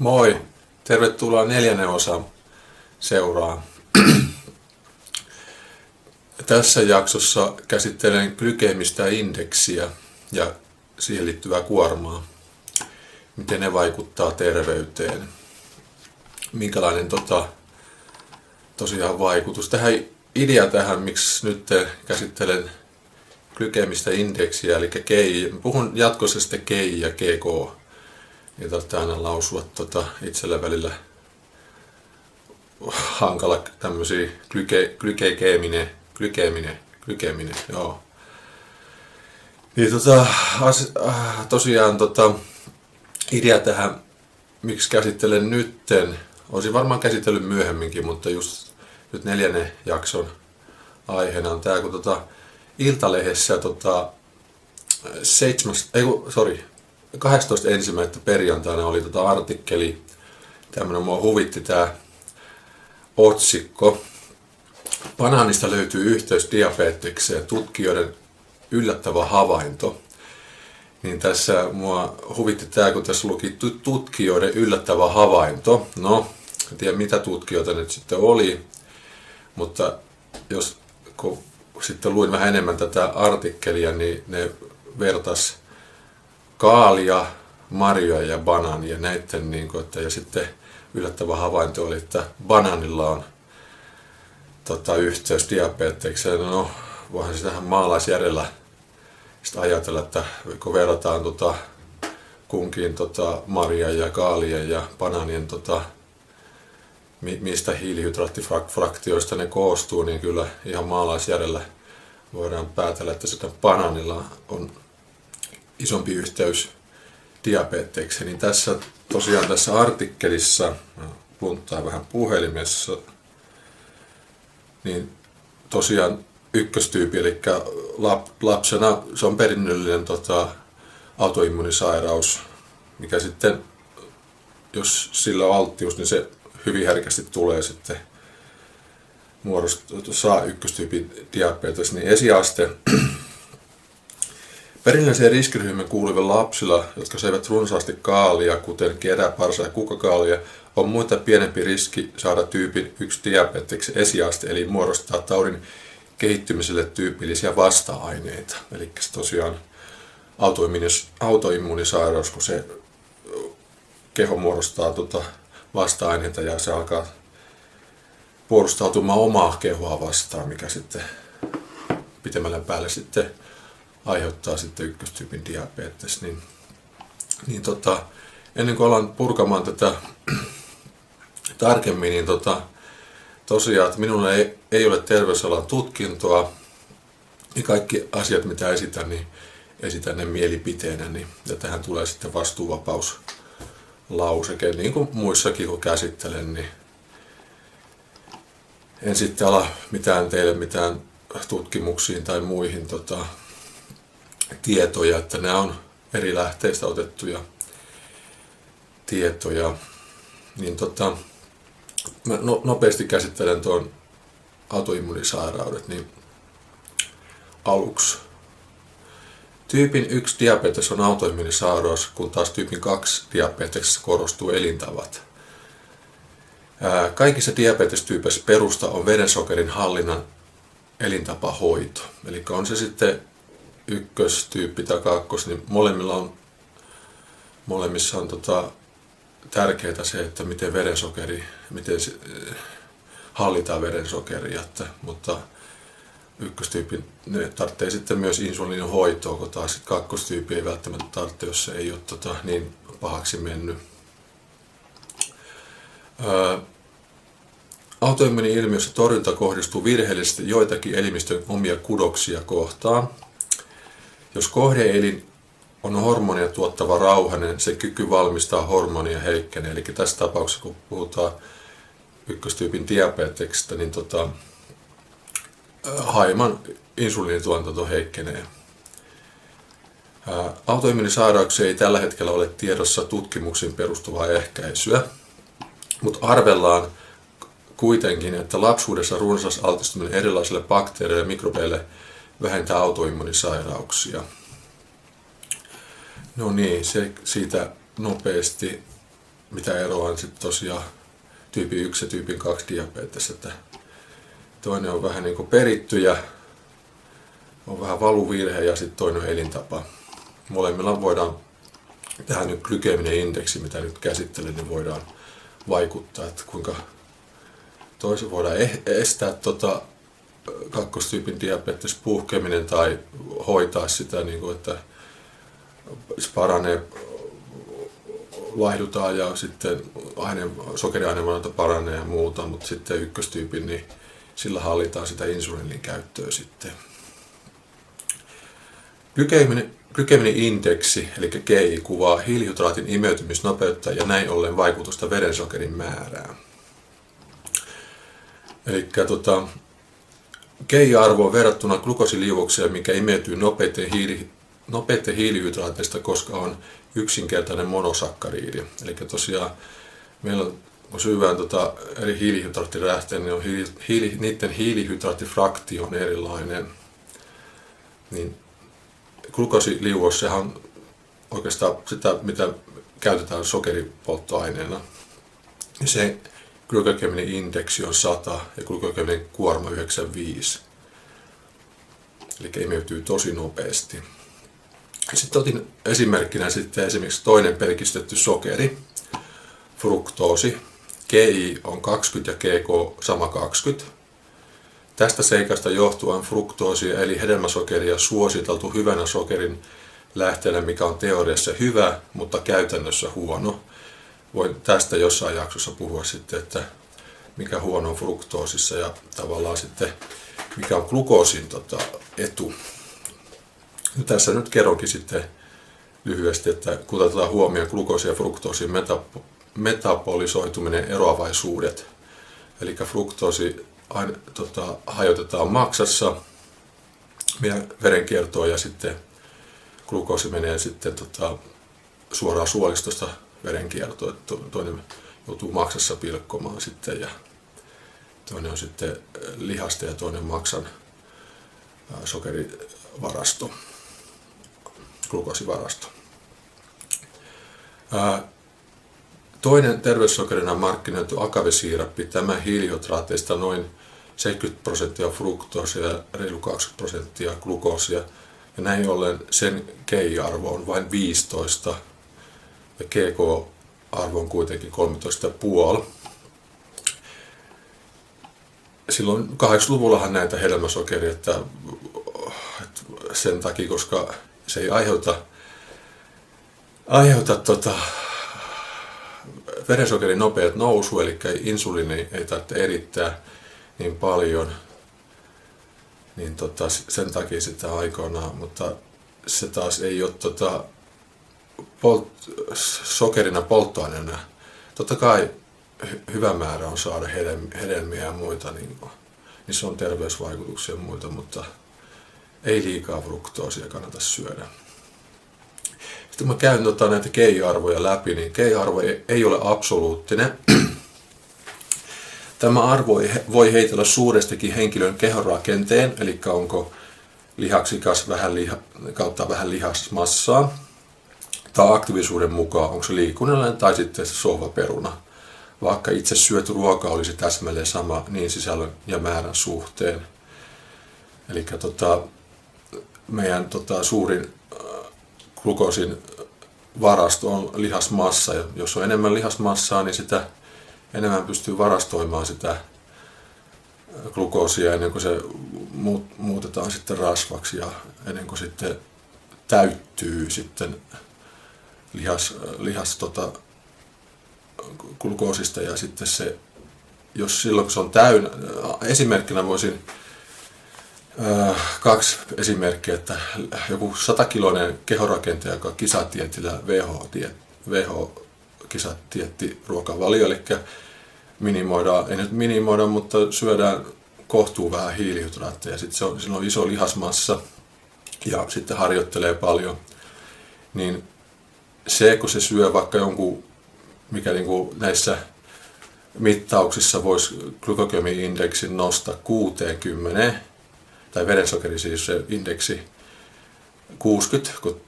Moi! Tervetuloa 4. osan seuraan. Tässä jaksossa käsittelen glykeemistä indeksiä ja siihen liittyvää kuormaa. Miten ne vaikuttaa terveyteen. Minkälainen tosiaan vaikutus. Idea tähän, miksi nyt käsittelen glykeemistä indeksiä, eli GI. Puhun jatkossa sitten GI ja GK. Ei tarvitse aina lausua itsellä välillä hankala tämmöisiä glykeeminen, joo. Niin tosiaan idea tähän, miksi käsittelen nytten, olisin varmaan käsitellyt myöhemminkin, mutta just nyt 4. jakson aiheena on tää, kun Iltalehdessä 18.1. perjantaina oli artikkeli, tämmönen mua huvitti tää otsikko. Banaanista löytyy yhteys diabetekseen, tutkijoiden yllättävä havainto. Niin tässä mua huvitti tää, kun tässä luki tutkijoiden yllättävä havainto. No, en tiedä mitä tutkijoita nyt sitten oli, mutta kun sitten luin vähän enemmän tätä artikkelia, niin ne vertas kaalia, marjoja ja banaania näitten, ja sitten yllättävä havainto oli, että banaanilla on yhteys diabetekseen. No, voihan se tähän maalaisjärjellä sitten ajatella, että kun verrataan kunkin marja ja kaalia ja banaanien mistä hiilihydraattifraktioista ne koostuu, niin kyllä ihan maalaisjärjellä voidaan päätellä, että sitä banaanilla on isompi yhteys diabetekseen. Niin tässä artikkelissa, punttaan vähän puhelimessa, niin tosiaan ykköstyyppi, eli lapsena se on perinnöllinen autoimmunisairaus, mikä sitten, jos sillä on alttius, niin se hyvin herkästi tulee sitten saa ykköstyypin diabetes, niin esiaste perinnölliseen riskiryhmään kuuluvilla lapsilla, jotka syövät runsaasti kaalia, kuten kerä, parsa ja kukakaalia, on muita pienempi riski saada tyypin 1 diabeteksen esiaste, eli muodostaa taudin kehittymiselle tyypillisiä vasta-aineita. Eli tosiaan autoimmunisairaus, kun se keho muodostaa vasta-aineita ja se alkaa puolustautumaan omaa kehoa vastaan, mikä sitten pitemmällä päälle sitten aiheuttaa sitten ykköstyypin diabetes. Ennen kuin alan purkamaan tätä tarkemmin, niin tosiaan, että minulla ei ole terveysalan tutkintoa, ja kaikki asiat, mitä esitän, niin esitän ne mielipiteenä, ja tähän tulee sitten vastuuvapauslauseke, niin kuin muissakin kun käsittelen, niin en sitten ala mitään tutkimuksiin tai muihin tietoja, että nämä on eri lähteistä otettuja tietoja, niin mä nopeasti käsittelen tuon autoimmunisairaudet, niin aluksi. Tyypin 1 diabetes on autoimmunisairaus, kun taas tyypin 2 diabeteksessä korostuu elintavat. Kaikissa diabetestyypeissä perusta on verensokerin hallinnan elintapahoito. Eli on se sitten ykköstyyppi tai kakkos, niin molemmissa on tärkeää se, että miten hallitaan verensokeria, mutta ykköstyyppi ne tarvitsee sitten myös insuliinin hoitoa, kun taas kakkostyyppi ei välttämättä tarvitse, jos se ei ole niin pahaksi mennyt. Autoimmuuni-ilmiössä torjunta kohdistuu virheellisesti joitakin elimistön omia kudoksia kohtaan. Jos kohdeelin on hormonia tuottava rauhanen, se kyky valmistaa hormonia heikkenee. Eli tässä tapauksessa, kun puhutaan ykköstyypin diabeteksestä, niin haiman insuliinituotanto heikkenee. Autoimmunisairauksia ei tällä hetkellä ole tiedossa tutkimuksiin perustuvaa ehkäisyä, mutta arvellaan kuitenkin, että lapsuudessa runsas altistuminen erilaisille bakteereille ja mikrobeille vähentää autoimmunisairauksia. No niin, se siitä nopeasti. mitä eroa on sitten tosiaan tyypin 1 ja tyypin 2 diabetes. Että toinen on vähän niin kuin peritty ja on vähän valuvirhe ja sitten toinen on elintapa. Molemmilla voidaan tähän nyt glykeeminen indeksi, mitä nyt käsittelen, niin voidaan vaikuttaa, että kuinka toisen voidaan estää kakkostyypin diabetes puhkeminen tai hoitaa sitä, niin kuin, että se paranee, laihdutaan ja sitten sokeriainevalvonta paranee ja muuta, mutta sitten ykköstyypin, niin sillä hallitaan sitä insuliinin käyttöä sitten. Glykeeminen indeksi, eli GI, kuvaa hiilihydraatin imeytymisnopeutta ja näin ollen vaikutusta verensokerin määrään. Eli GI-arvo on verrattuna glukosiliuokseen, mikä imeytyy nopeiten hiilihydraateista, koska on yksinkertainen monosakkariidi. Eli tosiaan meillä on, kun syövään eri hiilihydraattirähteitä, niin on niiden hiilihydraattifraktio on erilainen. Niin glukosiliuos, sehän on oikeastaan sitä, mitä käytetään sokeripolttoaineena. Se glykeeminen indeksi on 100 ja glykeeminen kuorma 95. Eli imeytyy tosi nopeasti. Sitten otin esimerkkinä sitten esimerkiksi toinen pelkistetty sokeri, fruktoosi. GI on 20 ja GK sama 20. Tästä seikasta johtuen fruktoosia eli hedelmäsokeria suositeltu hyvänä sokerin lähteenä, mikä on teoriassa hyvä, mutta käytännössä huono. Voin tästä jossain jaksossa puhua sitten, että mikä huono on fruktoosissa ja tavallaan sitten mikä on glukoosin etu. Tässä nyt kerronkin sitten lyhyesti, että kun otetaan huomioon glukoosin ja fruktoosin metabolisoituminen eroavaisuudet. Eli fruktoosi hajotetaan maksassa meidän verenkiertoon ja sitten glukoosi menee sitten suoraan suolistosta verenkiertoon. Toinen joutuu maksassa pilkkomaan sitten ja toinen on sitten lihasta ja toinen maksan sokerivarasto, glukoosivarasto. Toinen terveyssokerina markkinoitu akavesiirappi, tämä hiilihydraateista noin 70% fruktoosia ja reilu 20% glukoosia. Ja näin ollen sen GI-arvo on vain 15 ja GK-arvo on kuitenkin 13,5. Silloin 80-luvullahan näitä hedelmäsokeria, että sen takia, koska se ei aiheuta verensokerin nopeat nousu, eli insuliini ei tarvitse erittää niin paljon, niin sen takia sitä aikoinaan, mutta se taas ei ole sokerina polttoaineena. Totta kai hyvä määrä on saada hedelmiä ja muita, niin se on terveysvaikutuksia ja muita, mutta ei liikaa fruktoosia kannata syödä. Sitten mä käyn näitä GI-arvoja läpi, niin GI-arvo ei ole absoluuttinen. Tämä arvo voi heitellä suurestikin henkilön kehonrakenteen, eli onko lihaksikas kautta vähän lihasmassaa, tai aktiivisuuden mukaan, onko se liikunnallinen tai sitten sohvaperuna. Vaikka itse syöty ruoka olisi täsmälleen sama niin sisällön ja määrän suhteen. Eli meidän suurin glukoosin varasto on lihasmassa, ja jos on enemmän lihasmassaa, niin sitä enemmän pystyy varastoimaan sitä glukoosia ennen kuin se muutetaan sitten rasvaksi ja ennen kuin sitten täyttyy sitten lihas glukoosista ja sitten se, jos silloin kun se on täynnä, esimerkkinä voisin 2 esimerkkiä, että joku 100-kiloinen kehorakentaja, joka kisatiettillä WHO-kisatietti ruokavalio, eli minimoidaan, ei nyt minimoida, mutta syödään kohtuu vähän hiilihydraatteja, sitten sillä on iso lihasmassa ja sitten harjoittelee paljon, niin se, kun se syö vaikka jonkun, mikä niin kuin näissä mittauksissa voisi glykogemi-indeksin nostaa 60, tai verensokeri siis se indeksi 60, kun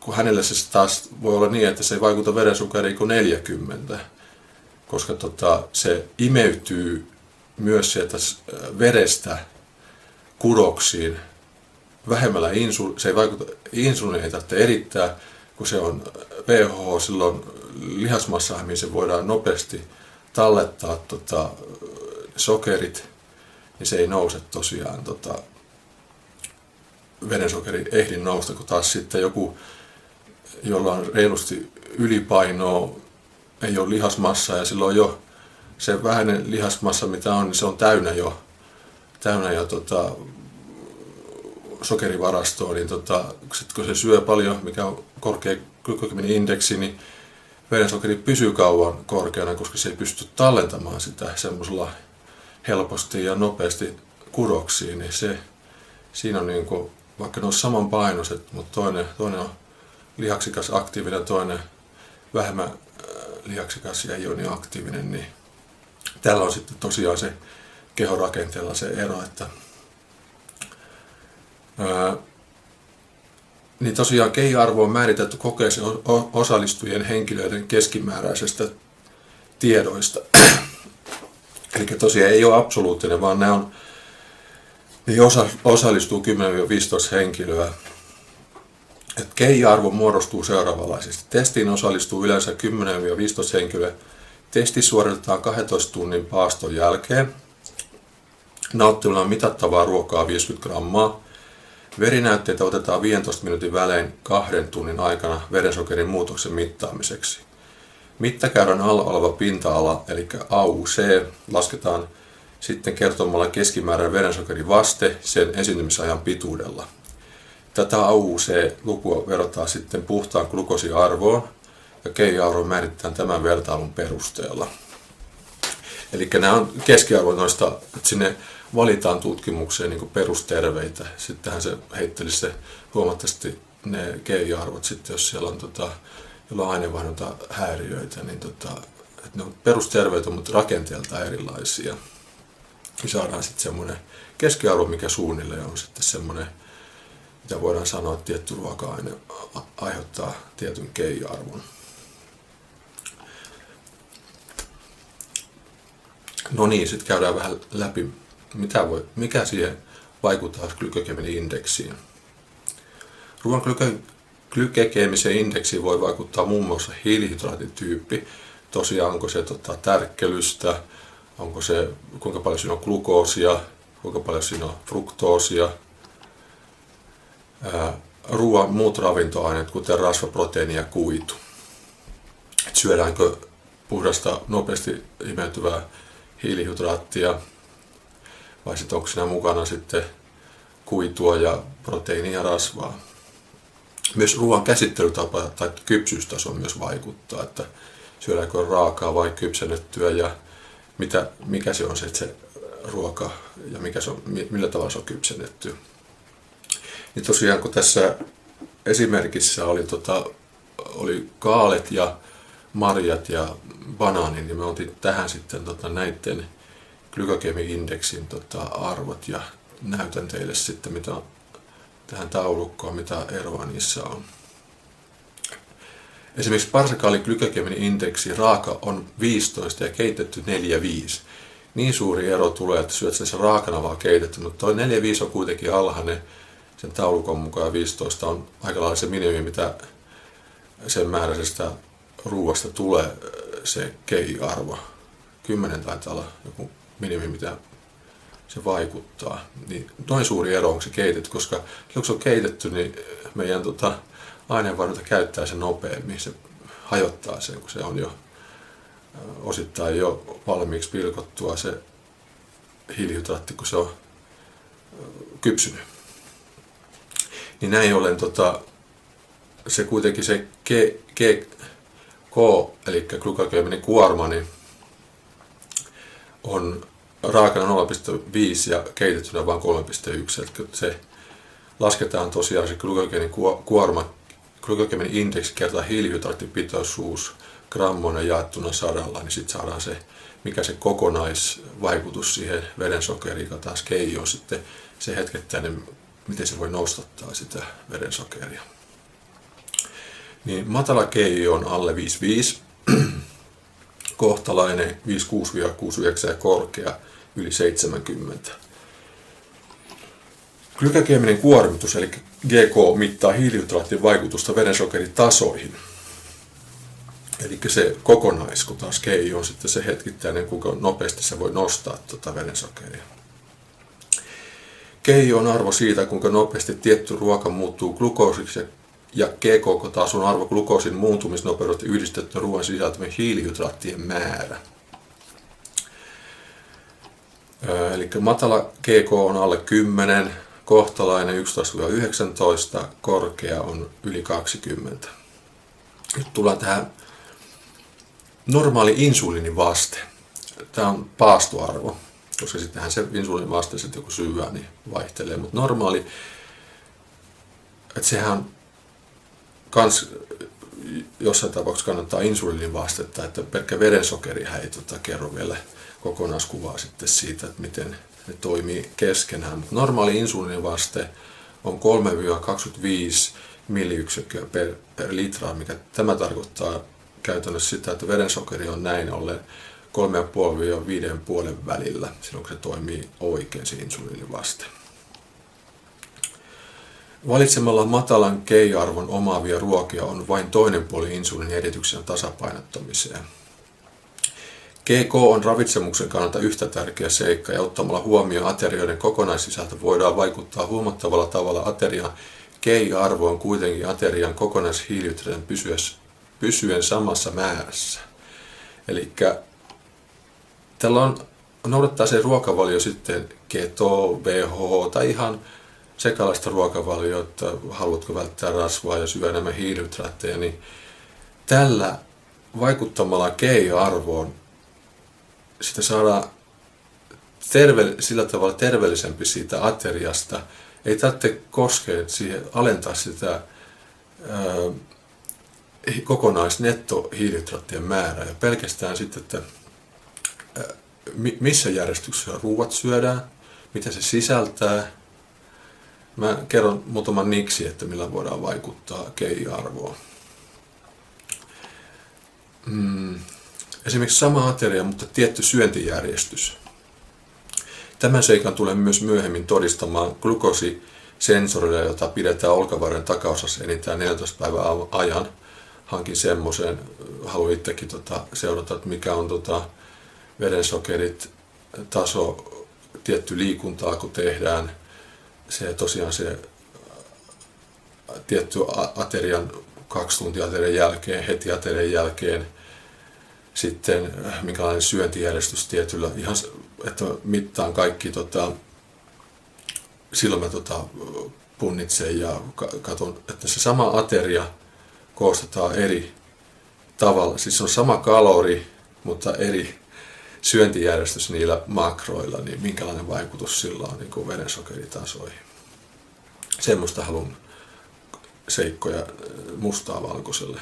kun hänelle se taas voi olla niin, että se ei vaikuta verensokeriin kuin 40, koska se imeytyy myös sieltä verestä kudoksiin vähemmällä se ei vaikuta, insuliini ei tarvitse erittää, kun se on pH, silloin lihasmassa, mihin se voidaan nopeasti tallettaa sokerit, niin se ei nouse tosiaan verensokeri ehdin nousta, kun taas sitten joku, jolla on reilusti ylipainoa, ei ole lihasmassa ja silloin jo se vähäinen lihasmassa mitä on, niin se on täynnä jo sokerivarastoa, niin sit kun se syö paljon, mikä on korkea glykogeenindeksi, niin verensokeri pysyy kauan korkeana, koska se ei pysty tallentamaan sitä semmoisella helposti ja nopeasti kudoksiin, niin siinä on niin kuin, vaikka ne on samanpainoiset, mutta toinen on lihaksikas aktiivinen, toinen vähemmän lihaksikas ja ei ole niin aktiivinen, niin tällä on sitten tosiaan se kehorakenteella se ero, että niin tosiaan KEI-arvo on määritelty kokeeseen osallistujien henkilöiden keskimääräisestä tiedoista. Eli tosiaan ei ole absoluuttinen, vaan niin osallistuu 10-15 henkilöä. KEI-arvo muodostuu seuraavanlaisesti. Testiin osallistuu yleensä 10-15 henkilöä. Testi suoritetaan 12 tunnin paaston jälkeen. Nauttimalla mitattavaa ruokaa 50 grammaa. Verinäytteitä otetaan 15 minuutin välein 2 tunnin aikana verensokerin muutoksen mittaamiseksi. Mittakäyrän alla oleva pinta-ala, eli AUC, lasketaan sitten kertomalla keskimääräinen verensokerin vaste sen esiintymisajan pituudella. Tätä AUC-lukua verrataan sitten puhtaan glukosiarvoon, ja KEI-arvo määritetään tämän vertailun perusteella. Eli nämä on keskiarvo noista, että sinne valitaan tutkimukseen niin kuin perusterveitä. Sittenhän se heittelisi se huomattavasti ne KEI-arvot, sitten jos siellä on jolla on aineenvaihdunta häiriöitä, niin että ne on perusterveitä, mutta rakenteelta erilaisia. Ja saadaan sitten semmoinen keskiarvo, mikä suunnilleen on sitten semmoinen, mitä voidaan sanoa, että tietty ruoka-aine aiheuttaa tietyn KEI-arvon. No niin, sitten käydään vähän läpi, mikä siihen vaikuttaa glykogeenindeksiin. Ruoan glykeemisen indeksiin voi vaikuttaa muun muassa hiilihydraatityyppi. Tosiaan onko se tärkkelystä, onko se, kuinka paljon siinä on glukoosia, kuinka paljon siinä on fruktoosia. Ruoan muut ravintoaineet, kuten rasva, proteiini ja kuitu. Syödäänkö puhdasta, nopeasti imeytyvää hiilihydraattia, vai sitten onko siinä mukana sitten kuitua ja proteiinia ja rasvaa. Myös ruoan käsittelytapa tai kypsyystaso myös vaikuttaa, että syödäänkö raakaa vai kypsennettyä ja mikä se on se ruoka ja millä tavalla se on kypsennetty. Niin tosiaan kun tässä esimerkissä oli kaalet ja marjat ja banaani, niin me otin tähän sitten näiden glykogeenindeksin arvot ja näytän teille sitten mitä tähän taulukkoon, mitä eroa niissä on. Esimerkiksi parsakaalin glykogeenindeksi raaka on 15 ja keitetty 4,5. Niin suuri ero tulee, että syöt sen raakana vaan keitetty, mutta tuo 4,5 on kuitenkin alhainen sen taulukon mukaan 15 on aika lailla se minimi, mitä sen määräisestä ruuasta tulee se KEI-arvo. 10 taitaa olla joku minimi, mitä se vaikuttaa. Niin noin suuri ero on se keitetty, koska kun se on keitetty, niin meidän aineenvaihdunta käyttää sen nopeammin. Se hajottaa sen, kun se on jo osittain jo valmiiksi pilkottua se hiilihydraatti, kun se on kypsynyt. Niin näin ollen se kuitenkin se K, eli glykogeeninen kuorma, niin on raakana 0,5 ja keitettynä vain 3,1. Eli se lasketaan tosiaan se glykogeenin kuorma, glykogeenin indeksi kertaa hiilihydraattipitoisuus grammoina jaettuna 100, niin sitten saadaan se, mikä se kokonaisvaikutus siihen verensokeriin, joka taas KEI on sitten se hetkettäinen, miten se voi nostattaa sitä verensokeria. niin matala GI on alle 5,5, kohtalainen 5,6-6,9 ja korkea yli 70. Glykageeminen kuormitus eli GK mittaa hiilihydraattien vaikutusta verensokeritasoihin. Eli se kokonais, kun taas GI on sitten se hetkittäinen, kuinka nopeasti se voi nostaa verensokeria. GI on arvo siitä, kuinka nopeasti tietty ruoka muuttuu glukoosiksi, ja GKK taas on arvo glukoosin muuntumisnopeudesta yhdistetty ruoan sisältämien hiilihydraattien määrä. Eli matala GK on alle 10, kohtalainen 11-19, korkea on yli 20. Nyt tullaan tähän normaali insuliinivaste. Tämä on paastoarvo, koska sittenhän se insuliinivaste sitten kun syövää, niin vaihtelee. Mutta normaali, että sehän kans jossain tapauksessa kannattaa insuliinivastetta, että pelkkä verensokerihän ei kerro vielä kokonaiskuvaa sitten siitä, että miten ne toimii keskenään. Mutta normaali insuliinivaste on 3-25 milliyksikköä per litra, mikä tämä tarkoittaa käytännössä sitä, että verensokeri on näin ollen 3,5-5,5 välillä, silloin kun se toimii oikein se insuliinivaste. Valitsemalla matalan GI-arvon omaavia ruokia on vain toinen puoli insuliinierityksen tasapainottamiseen. GK on ravitsemuksen kannalta yhtä tärkeä seikka, ja ottamalla huomioon aterioiden kokonaissisältö voidaan vaikuttaa huomattavalla tavalla aterian GI-arvoon kuitenkin aterian kokonaishiilihydraatin pysyen samassa määrässä. Eli tällä noudattaa se ruokavalio sitten keto, VH tai ihan sekalaista ruokavalioa, että haluatko välttää rasvaa ja syödä enemmän hiilihydraatteja, niin tällä vaikuttamalla GI-arvoon sitä saadaan sillä tavalla terveellisempi siitä ateriasta. Ei tarvitse koskea siihen, alentaa sitä kokonaisnettohiilihydraattien määrää ja pelkästään sitten, että missä järjestyksessä ruuat syödään, mitä se sisältää. Mä kerron muutaman niksi, että millä voidaan vaikuttaa GI-arvoon. Esimerkiksi sama ateria, mutta tietty syöntijärjestys. Tämän seikan tulee myös myöhemmin todistamaan glukoosisensorilla, jota pidetään olkavarren takaosassa enintään 14 päivän ajan. Hankin semmoisen, haluan itsekin seurata, että mikä on verensokerit taso, tietty liikuntaa kun tehdään. Se tosiaan se tietty aterian 2 tuntia aterian jälkeen, heti aterian jälkeen, sitten minkälainen syöntijärjestys tietyllä, ihan että mittaan kaikki, silloin mä punnitsen ja katson, että se sama ateria koostetaan eri tavalla, siis on sama kalori, mutta eri syöntijärjestys niillä makroilla, niin minkälainen vaikutus sillä on niin kuin verensokeritasoihin. Semmoista haluan seikkoja mustaa valkoiselle.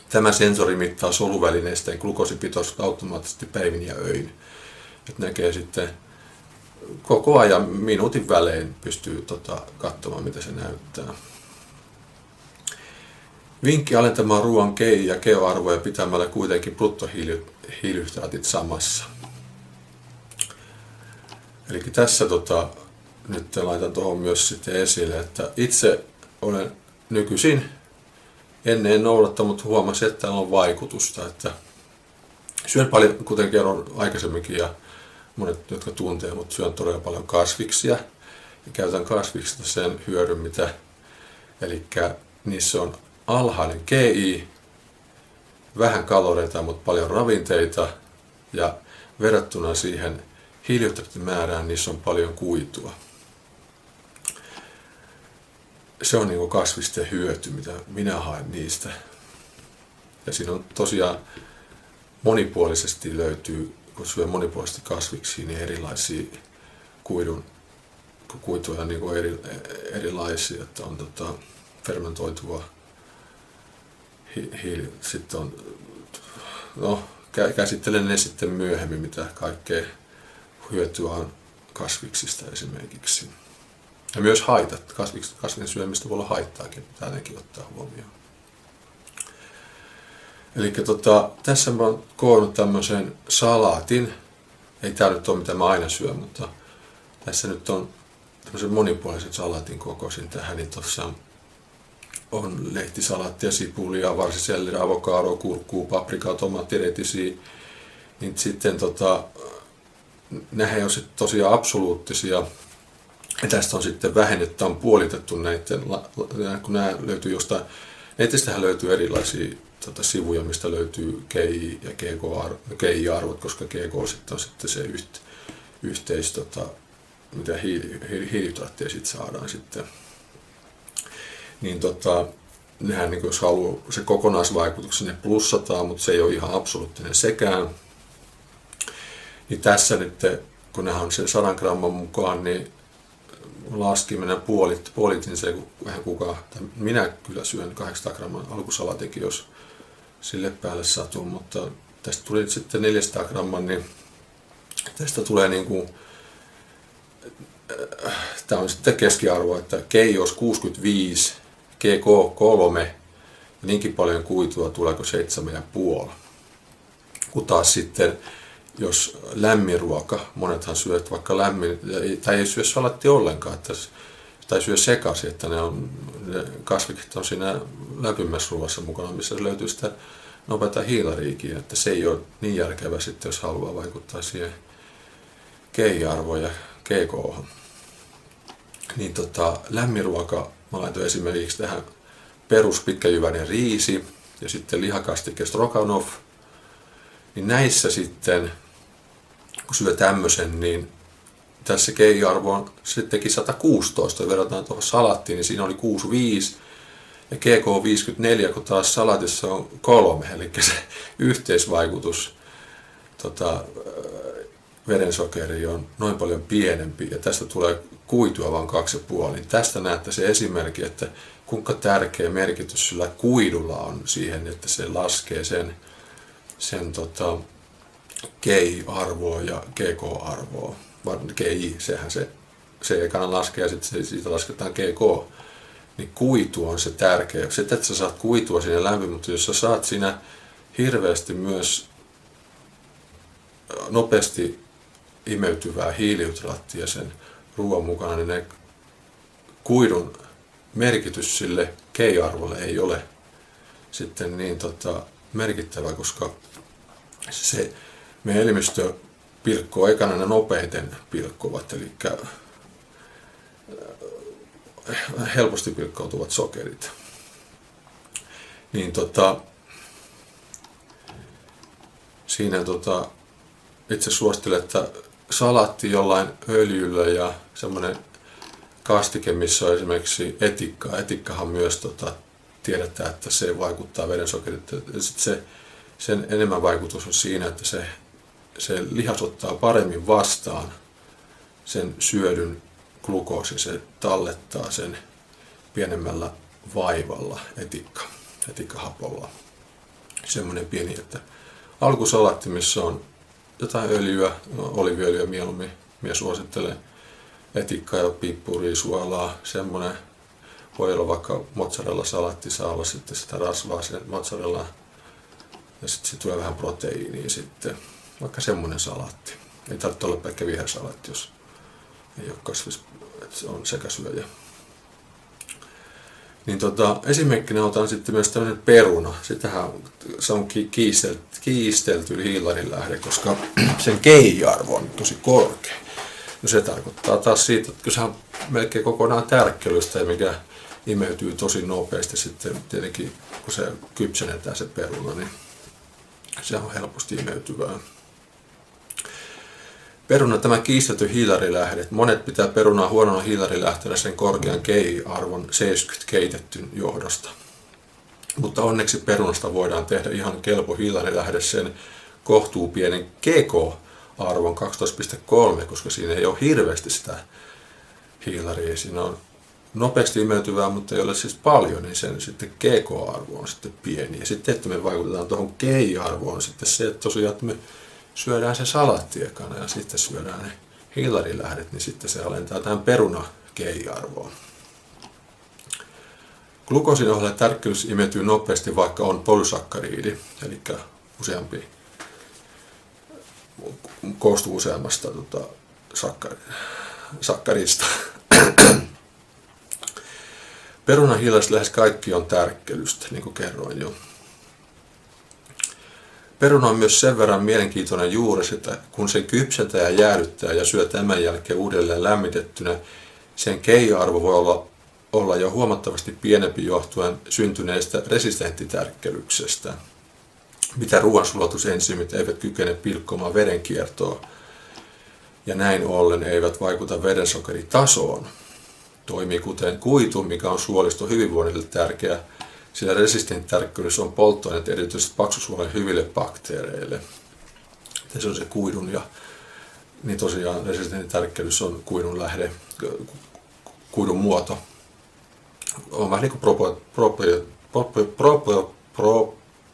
Tämä sensori mittaa soluvälineisteen glukoosipitoisuutta automaattisesti päivin ja öin. Et näkee sitten koko ajan minuutin välein pystyy katsomaan, mitä se näyttää. Vinkki alentamaan ruoan GI- ja GO-arvoja pitämällä kuitenkin bruttohiilihydraatit samassa. Eli tässä nyt laitan tuohon myös sitten esille, että itse olen nykyisin ennen noudattanut, mutta huomasin, että täällä on vaikutusta. Että syön paljon, kuten kerron aikaisemminkin, ja monet, jotka tuntee, mutta syön todella paljon kasviksia. Ja käytän kasviksista sen hyödyn, eli niissä on alhainen GI, vähän kaloreita, mutta paljon ravinteita, ja verrattuna siihen hiilihydraattimäärään niissä on paljon kuitua. Se on niin kasvisten hyöty, mitä minä haen niistä. Ja siinä on tosiaan monipuolisesti löytyy, kun syö monipuolisesti kasviksia, niin erilaisia kuituja niin erilaisia, että on fermentoitua hiili. Sitten on, käsittelen ne sitten myöhemmin, mitä kaikkea hyötyä on kasviksista esimerkiksi. Ja myös haitat. Kasvien syömistä voi olla haittaakin, pitää nekin ottaa huomioon. Eli tässä mä oon koonnut tämmöisen salaatin. Ei tää nyt ole mitä mä aina syön, mutta tässä nyt on tämmöisen monipuolisen salaatin kokoisin tähän. Niin tuossa on lehtisalaattia, sipulia, varsiselleria, avokadoa, kurkkuu, paprikaa, tomaattiretisiä. Niin sitten nämähän on sitten tosiaan absoluuttisia. Ja tästä on sitten vähennetty, on puolitettu näiden, kun nämä löytyy jostain, netistähän löytyy erilaisia sivuja, mistä löytyy GI ja GI-arvot, koska GK sitten on sitten se yhteis, mitä hiilihydraattia sitten saadaan sitten. Niin nehän, niin jos haluaa se kokonaisvaikutuksen, ne plussataan, mutta se ei ole ihan absoluuttinen sekään. Niin tässä nyt, kun nämä on sen 100 gramman mukaan, niin laskiminen puolitin se, vähän minä kyllä syön 800 gramman alkusalatinkin, jos sille päälle satuu, mutta tästä tuli sitten 400 gramman, niin tästä tulee niin kuin, tämä on sitten keskiarvo, että GI olisi 65, GK 3 ja niinkin paljon kuitua tuleeko 7,5. Kun taas sitten, jos lämmin ruoka, monethan syövät vaikka lämmin, tai ei syö salattia ollenkaan, tai syö sekaisin, että ne kasvikset on siinä lämpimässä ruoassa mukana, missä löytyy sitä nopeata hiilariikin, että se ei ole niin järkevä sitten, jos haluaa vaikuttaa siihen GI-arvoon ja GK. Niin lämmin ruoka, mä laitoin esimerkiksi tähän peruspitkäjyväinen riisi ja sitten lihakastike Stroganov. Niin näissä sitten, kun syö tämmöisen, niin tässä GI-arvo on sittenkin 116, ja verrataan tuohon salattiin, niin siinä oli 65 ja GK 54, kun taas salatissa on 3, eli se yhteisvaikutus verensokeri on noin paljon pienempi, ja tästä tulee kuitua vain 2,5. Niin tästä näette se esimerkki, että kuinka tärkeä merkitys sillä kuidulla on siihen, että se laskee sen GI-arvoa ja GK-arvoa. GI, sehän se ekana laskee ja sitten siitä lasketaan GK. Niin kuitu on se tärkeä. Se, että sä saat kuitua siinä lämmin, mutta jos sä saat siinä hirveästi myös nopeasti imeytyvää hiilihydraattia sen ruoan mukana, niin ne kuidun merkitys sille GI-arvolle ei ole sitten niin merkittävä, koska se meidän elimistö pilkkoo ekana ne nopeiten pilkkovat, eli helposti pilkkoutuvat sokerit. Niin siinä itse suosittelen, että salaatti jollain öljyllä ja semmoinen kastike, missä on esimerkiksi etikkaa. Etikkahan myös tiedetään, että se vaikuttaa verensokerit. Sen enemmän vaikutus on siinä, että se lihas ottaa paremmin vastaan sen syödyn glukoosin, se tallettaa sen pienemmällä vaivalla etikkahapolla. Semmoinen pieni, että alkusalaatti, missä on jotain öljyä, oliiviöljyä mieluummin, minä suosittelen etikkaa ja pippuria, suolaa, semmoinen. Voi olla vaikka mozzarella-salaatti, saa olla sitten sitä rasvaa, se mozzarella, ja sitten se tulee vähän proteiiniä sitten, vaikka semmoinen salaatti. Ei tarvitse olla pelkkä vihersalaatti, jos ei ole että se on sekasyöjä. Niin esimerkkinä otan sitten myös tämmöinen peruna. Sitähän se on kiistelty hiilarilähde, koska sen GI-arvo on tosi korkea. No se tarkoittaa taas siitä, että se on melkein kokonaan tärkkelystä, mikä imeytyy tosi nopeasti sitten tietenkin, kun se kypsennetään se peruna, niin se on helposti imeytyvää. Peruna, tämä kiistelty hiilarilähde. Monet pitää perunaa huonona hiilarilähteenä sen korkean GI-arvon 70 keitetyn johdosta. Mutta onneksi perunasta voidaan tehdä ihan kelpo hiilarilähde sen kohtuu pienen GK-arvon 12,3, koska siinä ei ole hirveästi sitä hiilaria. Siinä on nopeasti imeytyvää, mutta ei ole siis paljon, niin sen sitten GK-arvo on sitten pieni. Ja sitten, että me vaikutetaan tuohon GI-arvoon, sitten se, että tosiaan, että me syödään se salaatti ekana ja sitten syödään ne hiilarilähdet, niin sitten se alentaa tämän peruna GI-arvoon. Glukoosin ohella tärkkelys imeytyy nopeasti, vaikka on polysakkariidi, eli useampi, koostuu useammasta sakkarista. Perunahiilessä lähes kaikki on tärkkelystä, niin kuin kerroin jo. Peruna on myös sen verran mielenkiintoinen juuri, että kun se kypsentää ja jäädyttää ja syö tämän jälkeen uudelleen lämmitettynä, sen KEI-arvo voi olla jo huomattavasti pienempi johtuen syntyneestä resistenttitärkkelyksestä, mitä ruoansulatusensymit eivät kykene pilkkomaan verenkiertoa ja näin ollen eivät vaikuta verensokeritasoon. Toimii kuten kuitu, mikä on suoliston hyvinvoinnille tärkeä, sillä resistenttitärkkelys on polttoaineet erityisesti paksusuolen hyville bakteereille. Ja se on se kuidun ja niin tosiaan resistenttitärkkelys on kuidun lähde, kuidun muoto. On vähän niin kuin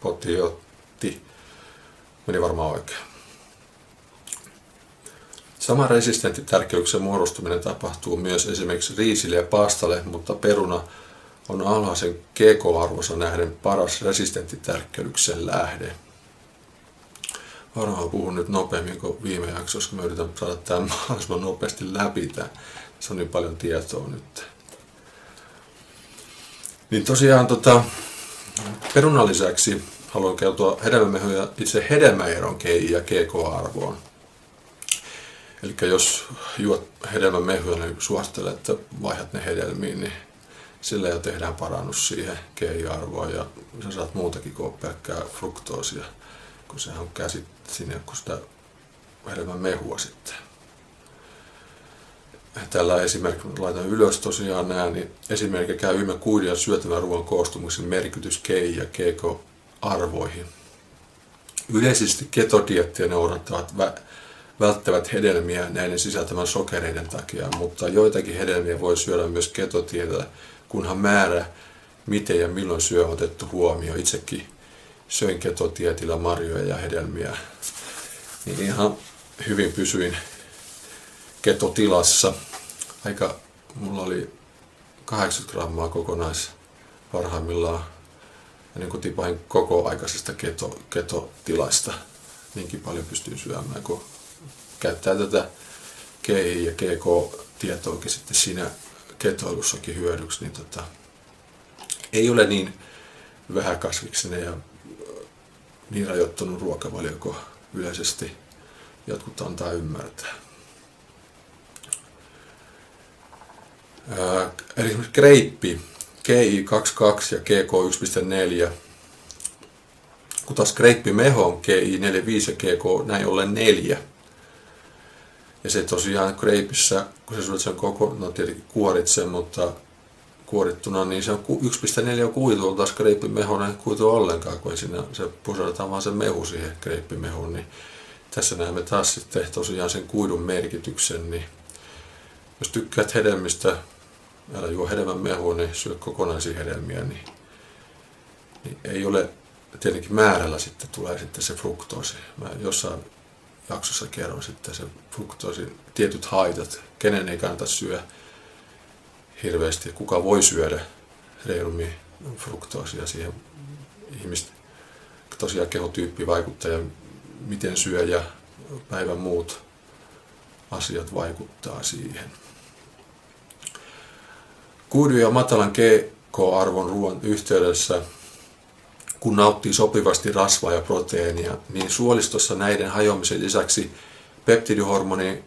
proportiotti. Meni varmaan oikein. Sama resistenttitärkkelyksen muodostuminen tapahtuu myös esimerkiksi riisille ja pastalle, mutta peruna on alhaisen GK-arvonsa nähden paras resistenttitärkkelyksen lähde. Varmaan puhun nyt nopeammin kuin viime jaksossa, koska mä yritän saada tämän mahdollisimman nopeasti läpi. Se on niin paljon tietoa nyt. Niin tosiaan perunan lisäksi haluan kertoa hedelmämehun ja itse hedelmäeron KI ja GK-arvoon. Eli jos juot hedelmämehuja, niin suosittelen, että vaihdat ne hedelmiin, niin sillä jo tehdään parannus siihen KI-arvoon ja sä saat muutakin kuin pelkkää fruktoosia, kun sehän on käsit sinne, kun sitä hedelmämehua sitten. Tällä esimerkiksi laitan ylös tosiaan nämä, niin esimerkiksi käy ilmi kuidun ja syötävän ruoan koostumuksen merkitys KI ja GK-arvoihin. Yleisesti ketodiettiä noudattavat välttävät hedelmiä näiden sisältämän sokereiden takia, mutta joitakin hedelmiä voi syödä myös ketodietillä, kunhan määrä, miten ja milloin syö on otettu huomioon. Itsekin söin ketodietillä marjoja ja hedelmiä, niin ihan hyvin pysyin ketotilassa. Mulla oli 80 grammaa parhaimmillaan, ja niin kuin tipahin kokoaikaisesta ketotilasta, niinkin paljon pystyin syömään, kun käyttää tätä KI ja GK-tietoakin sitten siinä ketoilussakin hyödyksi, niin ei ole niin vähäkasviksinen ja niin rajoittunut ruokavalio kuin yleisesti jotkut antaa ymmärtää. Eli esimerkiksi greippi, KI22 ja GK1.4, kun taas greippimeho on KI45 ja GK näin ollen 4. Ja se tosiaan greipissä, kun sä syöt sen koko, no tietenkin kuorit sen, mutta kuorittuna, niin se on 1.4 kuitu, taas greippimeho ei kuitu ollenkaan, kun siinä se puserretaan vaan se mehu siihen greippimehuun. Niin tässä näemme taas sitten tosiaan sen kuidun merkityksen, niin jos tykkäät hedelmistä, älä juo hedelmänmehua, niin syö kokonaisia hedelmiä, niin ei ole, tietenkin määrällä sitten tulee sitten se fruktoosi. Mä jossain jaksossa kerron sitten se fruktoosin tietyt haitat, kenen ei kannata syödä hirveästi, kuka voi syödä reilummin fruktoosia siihen ihmistä. Tosiaan kehotyyppi vaikuttaa ja miten syö ja päivän muut asiat vaikuttaa siihen. Kuidun ja matalan GK-arvon ruoan yhteydessä, kun nauttii sopivasti rasvaa ja proteiinia, niin suolistossa näiden hajoamisen lisäksi peptidihormonin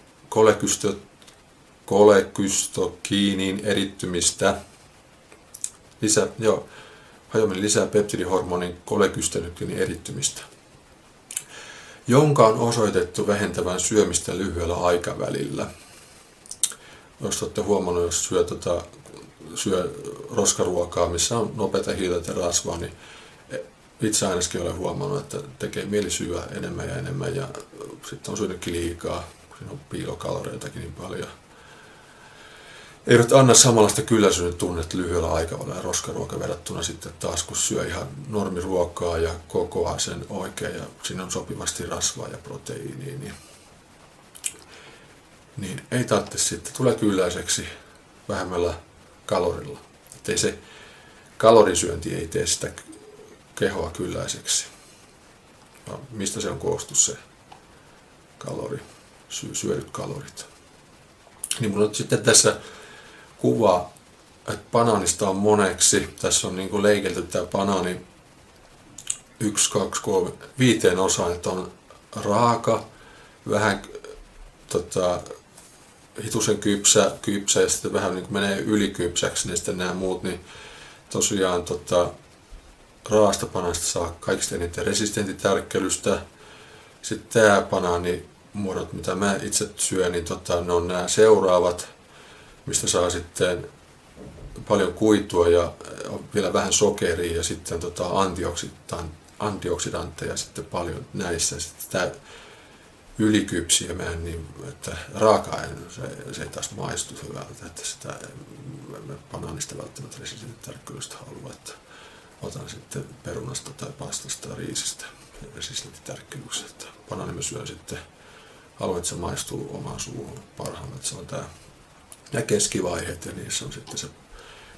kolekystokiinin erittymistä hajoaminen lisää peptidihormonin kolekystokiinin erittymistä, jonka on osoitettu vähentävän syömistä lyhyellä aikavälillä. Jos olette huomannut, jos syö roskaruokaa, missä on nopeata hiiltä ja rasvaa, niin itse ainakin olen huomannut, että tekee mieli syödä enemmän ja enemmän ja sitten on syönytkin liikaa, siinä on piilokaloreitakin niin paljon. Eivät anna samanlaista kylläisyyden tunnetta lyhyellä aikavälillä roskaruoka verrattuna sitten taas, kun syö ihan normiruokaa ja kokoaa sen oikein ja siinä on sopivasti rasvaa ja proteiiniä, niin ei tarvitse sitten, tulee kylläiseksi vähemmällä kalorilla. Ettei se kalorisyönti ei tee sitä kehoa kylläiseksi. No, mistä se on koostu se syödyt kalorit. Niin mulla on sitten tässä kuva, että banaanista on moneksi. Tässä on niin leikelty tämä banaani 1, 2, 3, 5 osaan, että on raaka, vähän hitusen kypsä ja sitten vähän niin menee ylikypsäksi, niin sitten nämä muut, niin tosiaan raasta banaanista saa kaikista eniten resistentitärkkelystä. Sitten tämä banaanimuodot, mitä mä itse syön, niin ne on nämä seuraavat, mistä saa sitten paljon kuitua ja vielä vähän sokeria ja sitten antioksidantteja sitten paljon näissä. Sitten tämä ylikypsiä mä en niin, että se ei taas maistu hyvältä, että sitä banaanista välttämättä resistentitärkkelystä halua, että otan sitten perunasta tai pastasta tai riisistä resistentitärkkelyksestä. Banaani mä syön sitten, haluan, että se maistuu omaan suuhun parhaalla, että se on nämä keskivaiheet ja niissä on sitten se.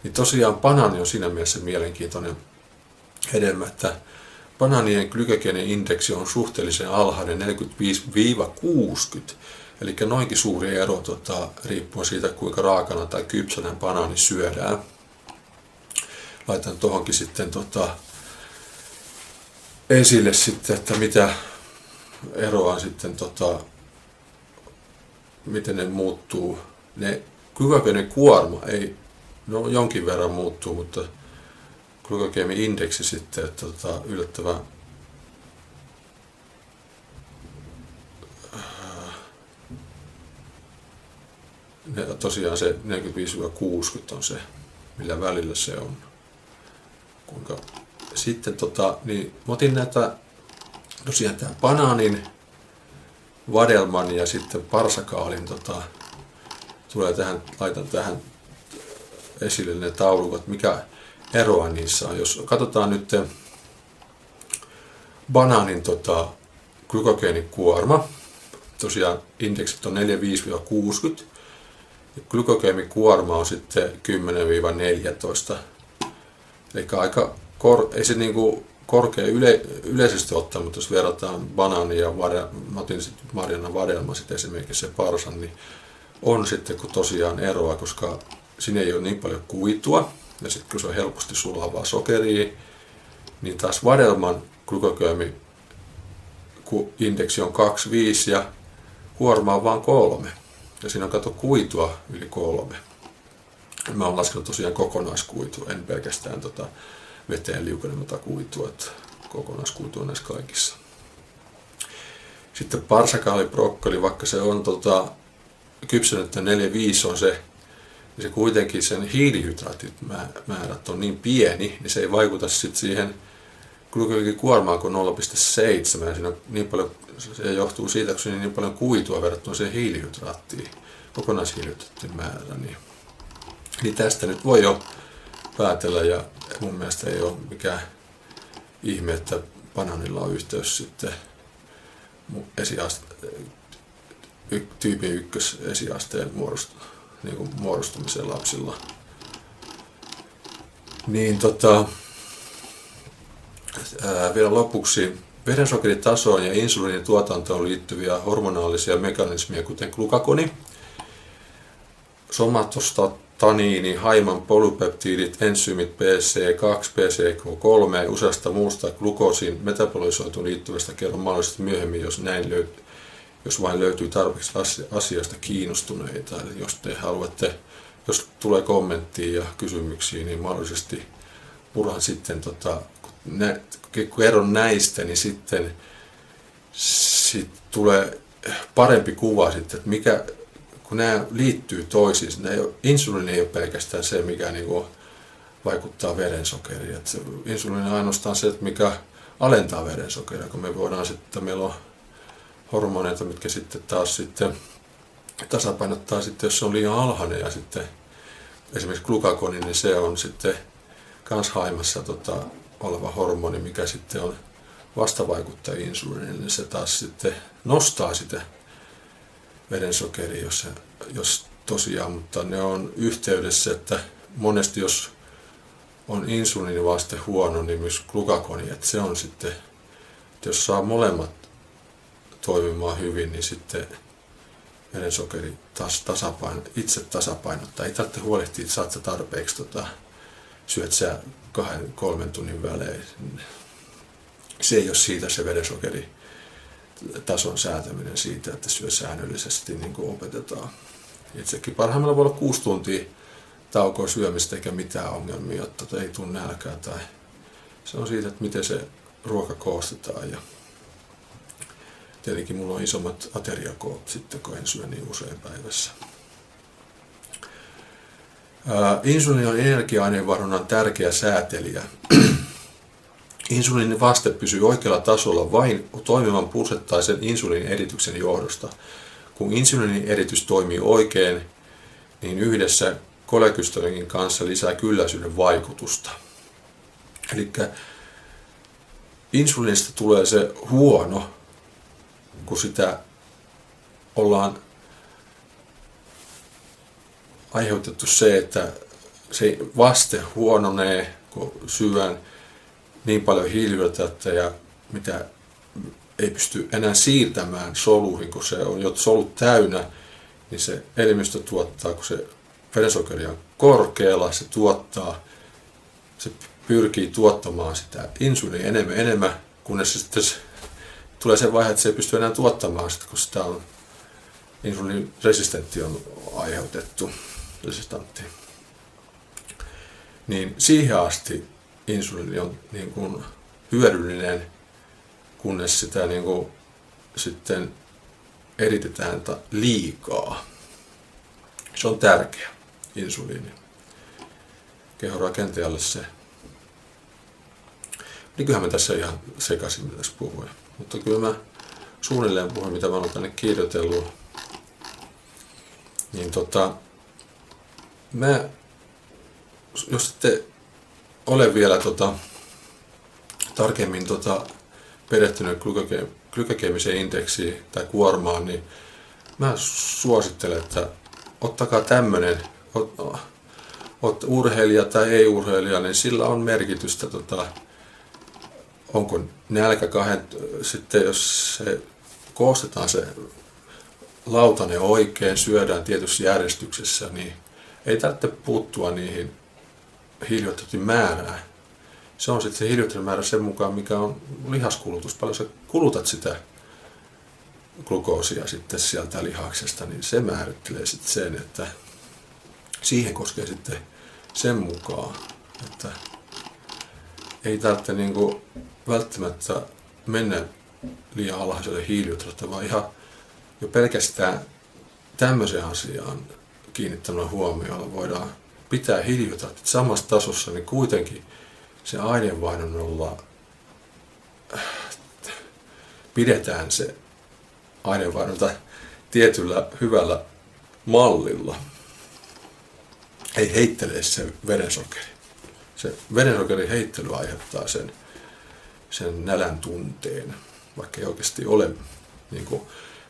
Niin tosiaan banaani on siinä mielessä mielenkiintoinen hedelmä, että banaanien glykogeenindeksi on suhteellisen alhainen 45-60, eli noinkin suuri ero riippuen siitä, kuinka raakana tai kypsänä banaani syödään. Laitan tuohonkin sitten esille sitten, että mitä eroa sitten, miten ne muuttuu. Ne glykogeenikuorma ei, no jonkin verran muuttuu, mutta glykogeenindeksi sitten, että yllättävän tosiaan se 45-60 on se, millä välillä se on. Kuinka sitten niin mä otin näitä tosiaan tämän banaanin, vadelman ja sitten parsakaalin tulee tähän, laitan tähän esille ne taulukot, mikä eroa niissä on. Jos katsotaan nyt banaanin glykogeenikuorma, tosiaan indeksit on 45-60, ja glykogeenikuorma on sitten 10-14. Eli aika ei se niinku korkea yleisesti ottaen, mutta jos verrataan banaania ja mä otin sitten Marjana vadelma sitten esimerkiksi se parsan, niin on sitten kun tosiaan eroa, koska siinä ei ole niin paljon kuitua, ja sitten kun se on helposti sulavaa sokeria, niin taas vadelman glykogeenindeksi on 2,5 ja kuorma on vain 3. Ja siinä on kuitua yli 3. Mä oon laskenut tosiaan kokonaiskuitua, en pelkästään veteen liukenematta kuitua, että kokonaiskuitu on näissä kaikissa. Sitten parsakaali, brokkoli, vaikka se on kypsynyt 4-5 on se, niin se kuitenkin sen hiilihydraattimäärät on niin pieni, niin se ei vaikuta sitten siihen glykogeenikuormaan kuin 0,7. Ja siinä on niin paljon, se johtuu siitä, kun siinä on niin paljon kuitua verrattuna siihen hiilihydraattiin, kokonaishiilihydraattin määrä. Niin tästä nyt voi jo päätellä, ja mun mielestä ei ole mikään ihme, että banaanilla on yhteys sitten tyypin 1 esiasteen muodostumiseen lapsilla. Niin vielä lopuksi verensokeritasoon ja insuliinin tuotantoon liittyviä hormonaalisia mekanismeja, kuten glukagoni, somatostaniini, haiman polypeptiidit, ensyymit BC2, BCK3 ja useasta muusta glukoosin metabolisoituun liittyvästä kerron mahdollisesti myöhemmin, jos vain löytyy tarpeeksi asiasta kiinnostuneita. Eli jos te haluatte, jos tulee kommenttia ja kysymyksiä, niin mahdollisesti puran sitten, kun kerron näistä, niin sitten tulee parempi kuva sitten, että mikä, kun nämä liittyy toisiinsa, insuliini ei ole pelkästään se, mikä niinku vaikuttaa verensokeriin. Insuliini on ainoastaan se, mikä alentaa verensokeria, kun me voidaan sitten, meillä on hormoneita, mitkä sitten taas sitten tasapainottaa sitten, jos se on liian alhainen, ja sitten esimerkiksi glukagoni, niin se on sitten kans haimassa oleva hormoni, mikä sitten on vastavaikuttaja insuliinille, niin se taas sitten nostaa sitä verensokeria, jos tosiaan, mutta ne on yhteydessä, että monesti jos on insuliinivaste huono, niin myös glukagoni, että se on sitten, että jos saa molemmat toimimaan hyvin, niin sitten verensokeri itse tasapainottaa. Ei tarvitse huolehtia, että saat sä tarpeeksi syöt sä 2-3 tunnin välein. Se ei ole siitä se verensokeri tason säätäminen siitä, että syö säännöllisesti niin kuin opetetaan. Itsekin parhaimmillaan voi olla 6 tuntia taukoa syömistä eikä mitään ongelmia, että ei tule nälkää. Tai se on siitä, että miten se ruoka koostetaan. Ja tietenkin mulla on isommat ateriakoot sitten, kun en syö niin usein päivässä. Insuliini on energia-aineenvaihdunnan tärkeä säätelijä. Insuliinin vaste pysyy oikealla tasolla vain toimivan pulsettaisen insuliinin erityksen johdosta. Kun insuliinin eritys toimii oikein, niin yhdessä kolekysterinkin kanssa lisää kylläisyyden vaikutusta. Eli insuliinista tulee se huono, kun sitä ollaan aiheutettu se, että se vaste huononee, kun syön niin paljon hiilihydraatteja, mitä ei pysty enää siirtämään soluihin, kun se on jo solut täynnä, niin se elimistö tuottaa, kun se verensokeri on korkealla, se pyrkii tuottamaan sitä insuliinia enemmän, kunnes se sitten tulee se vaihe, että se ei pysty enää tuottamaan sitä, kun sitä on insuliiniresistentti on aiheutettu. Niin siihen asti insuliini on niin kuin hyödyllinen, kunnes sitä niin kuin sitten eritetään liikaa. Se on tärkeä, insuliini. Kehorakentajalle se. Nykyään mä tässä ihan sekaisin, mitä tässä puhuin. Mutta kyllä mä suunnilleen puhuin, mitä mä olen tänne kirjoitellut. Niin jos ette ole vielä tarkemmin perehtynyt glykogeemiseen indeksiin tai kuormaan, niin mä suosittelen, että ottakaa tämmönen, oot urheilija tai ei-urheilija, niin sillä on merkitystä, onko nälkä sitten jos se koostetaan se lautanen oikein, syödään tietyssä järjestyksessä, niin ei tarvitse puuttua niihin hiilihydraatin määrään. Se on sitten se hiilihydraatin määrä sen mukaan, mikä on lihaskulutus. Paljon sä kulutat sitä glukoosia sitten sieltä lihaksesta, niin se määrittelee sitten sen, että siihen koskee sitten sen mukaan, että ei tarvitse niinku välttämättä mennä liian alhaiselle hiilihydraatille, vaan ihan jo pelkästään tämmöiseen asiaan kiinnittämällä huomioon voidaan pitää hiilihydraatit samassa tasossa, niin kuitenkin se aineenvaihdunnolla pidetään se aineenvaihdunta tietyllä hyvällä mallilla. Ei heittele se verensokeri. Se verensokerin heittely aiheuttaa sen nälän tunteen, vaikka ei oikeasti ole niin kuin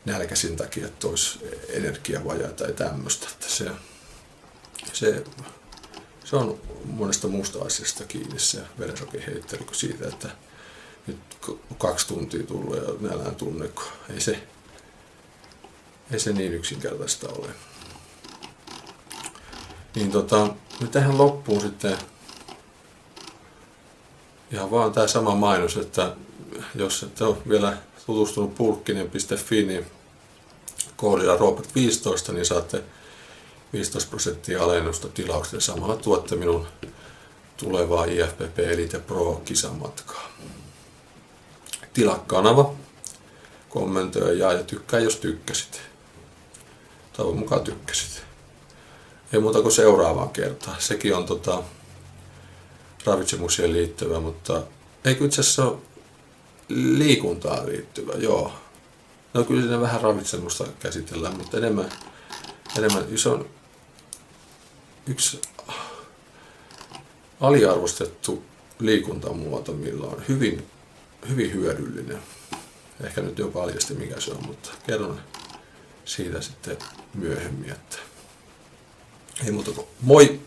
nälkäisin takia, että olisi energiavajaa tai tämmöistä. Se on monesta muusta asiasta kiinni se verensokerin heittely kuin siitä, että nyt 2 tuntia tullut ja nälän tunne, ei se niin yksinkertaista ole. Niin nyt tähän loppuun sitten ihan vaan tämä sama mainos, että jos et ole vielä tutustunut pulkkinen.fi, niin koodilla Robert15, niin saatte 15% alennusta tilaukseen. Samalla tuotte minun tulevaa IFBB Elite Pro-kisamatkaa. Tilaa kanava, kommentoi ja tykkää, jos tykkäsit. Toivon mukaan tykkäsit. Ei muuta kuin seuraavaan kertaan. Sekin on ravitsemukseen liittyvä, mutta eikö itse asiassa ole liikuntaan liittyvä, joo. No kyllä siinä vähän ravitsemusta käsitellään, mutta enemmän se on yksi aliarvostettu liikuntamuoto, millä on hyvin hyödyllinen. Ehkä nyt jo paljasti mikä se on, mutta kerron siitä sitten myöhemmin. Että ei muuta kuin moi!